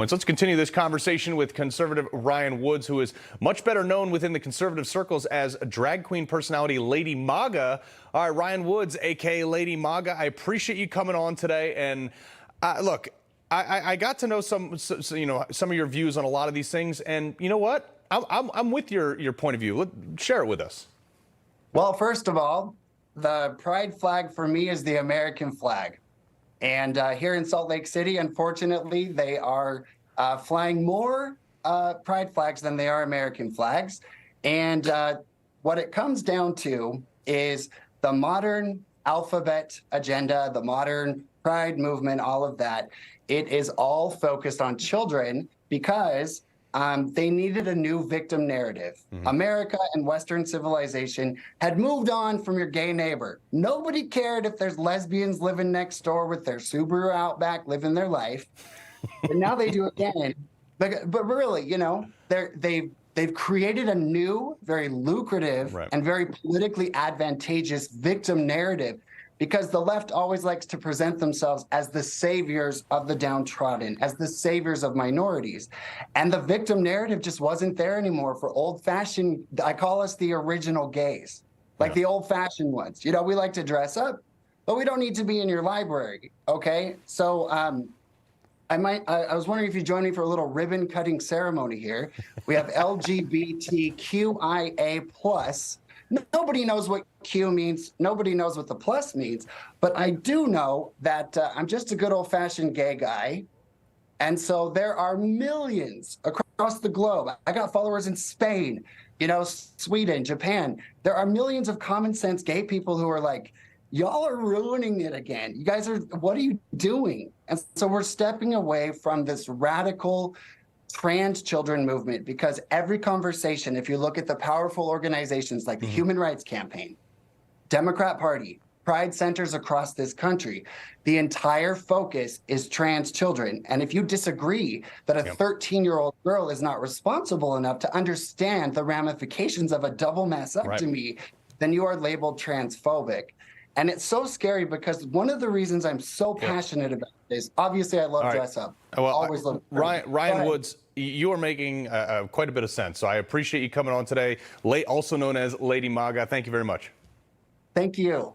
So let's continue this conversation with conservative Ryan Woods, who is much better known within the conservative circles as drag queen personality Lady MAGA. All right, Ryan Woods, aka Lady MAGA, I appreciate you coming on today. And look, I got to know some of your views on a lot of these things, and you know what? I'm with your point of view. Share it with us. Well, first of all, the pride flag for me is the American flag. And here in Salt Lake City, unfortunately, they are flying more pride flags than they are American flags. And what it comes down to is the modern alphabet agenda, the modern pride movement, all of that. It is all focused on children because they needed a new victim narrative. America and Western civilization had moved on from your gay neighbor. Nobody cared if there's lesbians living next door with their Subaru Outback living their life. But now they do again. But really, you know, they've created a new, very lucrative and very politically advantageous victim narrative, because the left always likes to present themselves as the saviors of the downtrodden, as the saviors of minorities. And the victim narrative just wasn't there anymore for old-fashioned, I call us the original gays, like the old-fashioned ones. You know, we like to dress up, but we don't need to be in your library, okay? So I was wondering if you'd join me for a little ribbon-cutting ceremony here. We have LGBTQIA+. Nobody knows what Q means. Nobody knows what the plus means. But I do know that I'm just a good old-fashioned gay guy. And so there are millions across the globe. I got followers in Spain, you know, Sweden, Japan. There are millions of common sense gay people who are like, y'all are ruining it again. You guys are, what are you doing? And so we're stepping away from this radical trans children movement, because every conversation, if you look at the powerful organizations like the Human Rights Campaign, Democrat Party, pride centers across this country, the entire focus is trans children. And if you disagree that a 13-year-old girl is not responsible enough to understand the ramifications of a double mastectomy, then you are labeled transphobic. And it's so scary, because one of the reasons I'm so passionate about this, obviously I love dress up. Well, always love Ryan Woods, you are making quite a bit of sense. So I appreciate you coming on today, also known as Lady MAGA. Thank you very much. Thank you.